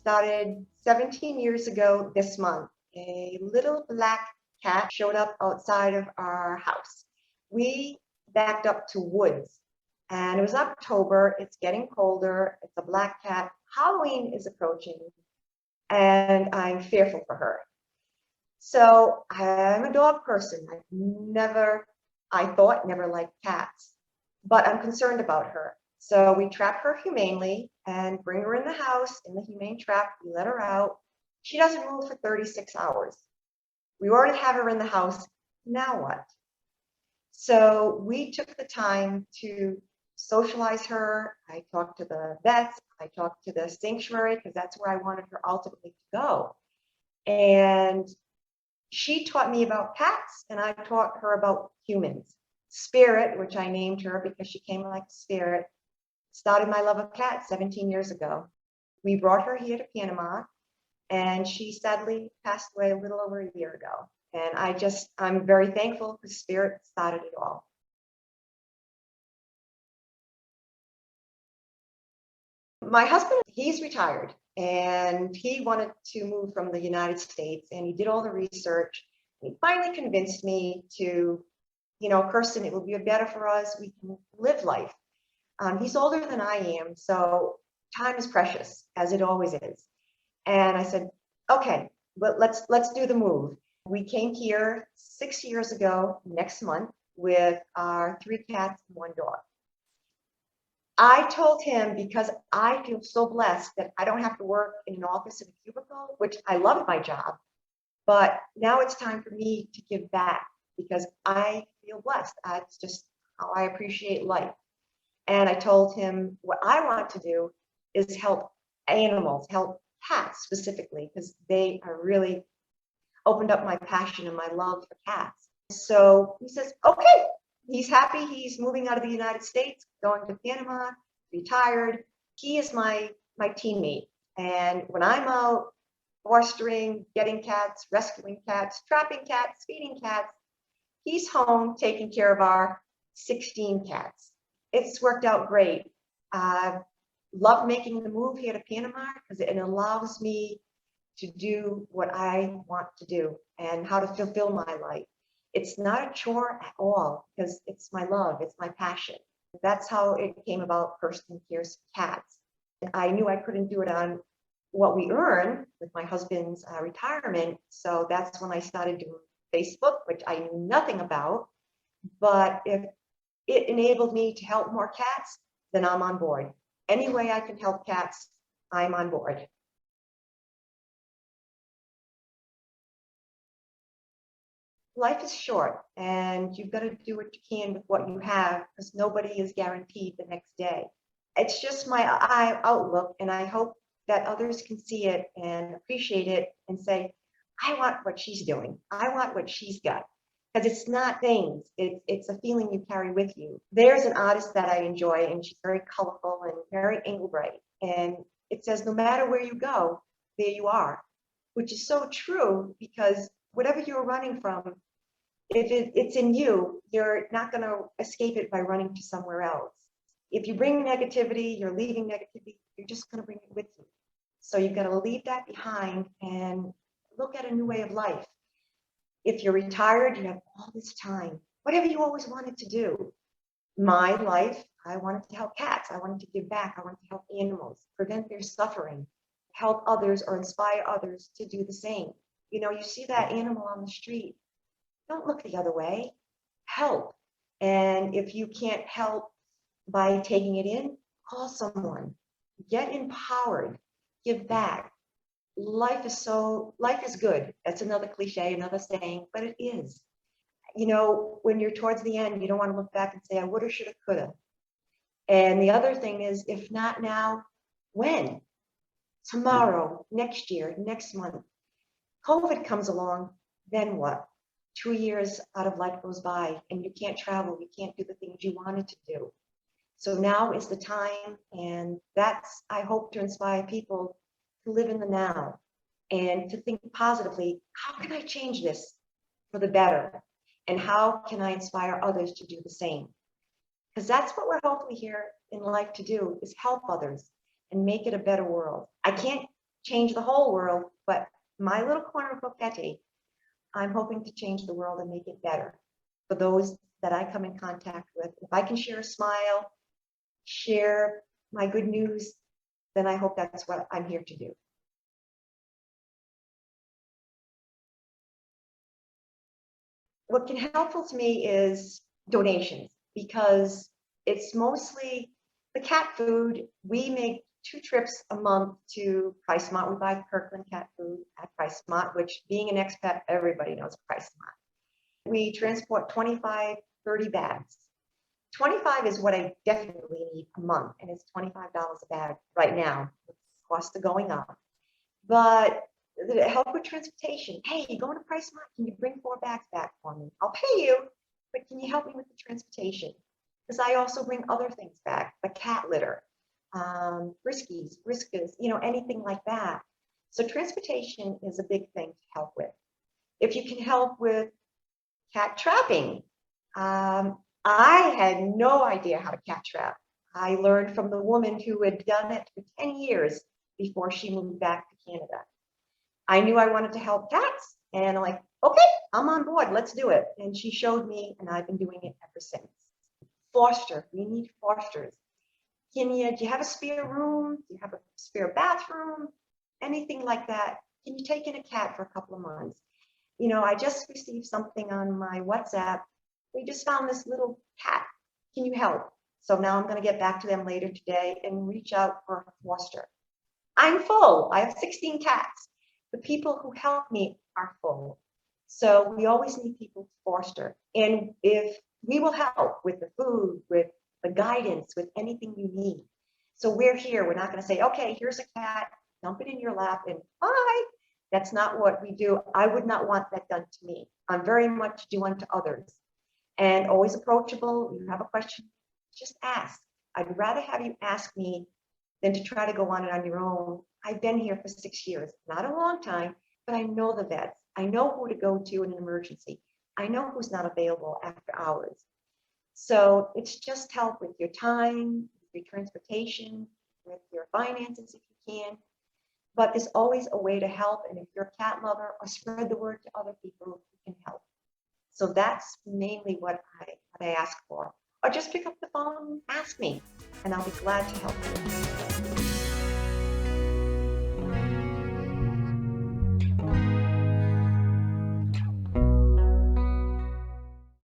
started 17 years ago this month. A little black cat showed up outside of our house. We backed up to woods, and it was October. It's getting colder. It's a black cat. Halloween is approaching, and I'm fearful for her. So I'm a dog person. I thought never liked cats, but I'm concerned about her. So we trap her humanely and bring her in the house in the humane trap. We let her out. She doesn't move for 36 hours. We already have her in the house. Now what? So we took the time to socialize her. I talked to the vets. I talked to the sanctuary because that's where I wanted her ultimately to go. And she taught me about cats, and I taught her about humans. Spirit, which I named her because she came like a spirit, started my love of cats 17 years ago. We brought her here to Panama, and she sadly passed away a little over a year ago. And I'm very thankful because Spirit started it all. My husband, he's retired, and he wanted to move from the United States, and he did all the research. He finally convinced me to, Kirsten, it will be better for us. We can live life. He's older than I am, so time is precious, as it always is. And I said, okay, but let's do the move. We came here 6 years ago next month with our 3 cats and 1 dog. I told him because I feel so blessed that I don't have to work in an office in a cubicle, which I love my job, but now it's time for me to give back because I feel blessed. It's just how I appreciate life. And I told him what I want to do is help animals, help cats specifically, because they are really opened up my passion and my love for cats. So he says, okay, he's happy. He's moving out of the United States, going to Panama, retired. He is my teammate. And when I'm out fostering, getting cats, rescuing cats, trapping cats, feeding cats, he's home taking care of our 16 cats. It's worked out great. I love making the move here to Panama because it allows me to do what I want to do and how to fulfill my life. It's not a chore at all because it's my love, it's my passion. That's how it came about, Kirsten Cares For Cats. I knew I couldn't do it on what we earn with my husband's retirement, so that's when I started doing Facebook, which I knew nothing about. But if it enabled me to help more cats, then I'm on board. Any way I can help cats, I'm on board. Life is short, and you've got to do what you can with what you have because nobody is guaranteed the next day. It's just my outlook, and I hope that others can see it and appreciate it and say, I want what she's doing. I want what she's got. Because it's not things, it's a feeling you carry with you. There's an artist that I enjoy, and she's very colorful and very Engelbright. And it says, no matter where you go, there you are, which is so true because whatever you're running from, if it's in you, you're not going to escape it by running to somewhere else. If you bring negativity, you're leaving negativity, you're just going to bring it with you. So you've got to leave that behind and look at a new way of life. If you're retired, you have all this time, whatever you always wanted to do. My life, I wanted to help cats. I wanted to give back. I wanted to help animals, prevent their suffering, help others or inspire others to do the same. You see that animal on the street, don't look the other way, help. And if you can't help by taking it in, call someone, get empowered, give back. Life is good. That's another cliche, another saying, but it is. When you're towards the end, you don't want to look back and say, I woulda, shoulda, coulda. And the other thing is, if not now, when? Tomorrow, next year, next month. COVID comes along, then what? 2 years out of life goes by and you can't travel, you can't do the things you wanted to do. So now is the time, and that's, I hope, to inspire people to live in the now and to think positively, how can I change this for the better? And how can I inspire others to do the same? Because that's what we're hopefully here in life to do, is help others and make it a better world. I can't change the whole world, but my little corner of Boquete, I'm hoping to change the world and make it better for those that I come in contact with. If I can share a smile, share my good news, then I hope that's what I'm here to do. What can helpful to me is donations, because it's mostly the cat food. We make 2 trips a month to Pricemont. We buy Kirkland cat food at Pricemont, which, being an expat, everybody knows Pricemont. We transport 25, 30 bags. 25 is what I definitely need a month, and it's $25 a bag right now. Costs are going up. But help with transportation. Hey, you going to Pricemont? Can you bring 4 bags back for me? I'll pay you, but can you help me with the transportation? Because I also bring other things back, the cat litter, friskies, whiskas, anything like that. So transportation is a big thing to help with. If you can help with cat trapping, I had no idea how to cat trap. I learned from the woman who had done it for 10 years before she moved back to Canada. I knew I wanted to help cats, and I'm like, okay, I'm on board, let's do it. And she showed me, and I've been doing it ever since. Foster, we need fosters. Do you have a spare room? Do you have a spare bathroom? Anything like that? Can you take in a cat for a couple of months? I just received something on my WhatsApp. We just found this little cat. Can you help? So now I'm going to get back to them later today and reach out for a foster. I'm full. I have 16 cats. The people who help me are full. So we always need people to foster. And if we will help with the food, with the guidance, with anything you need. So we're here. We're not going to say, okay, here's a cat, dump it in your lap and bye. That's not what we do. I would not want that done to me. I'm very much do unto others, and always approachable. You have a question, just ask. I'd rather have you ask me than to try to go on it on your own. I've been here for 6 years, not a long time, but I know the vets. I know who to go to in an emergency. I know who's not available after hours. So it's just help with your time, your transportation, with your finances if you can. But there's always a way to help. And if you're a cat lover, or spread the word to other people who can help. So that's mainly what I ask for. Or just pick up the phone, ask me, and I'll be glad to help you.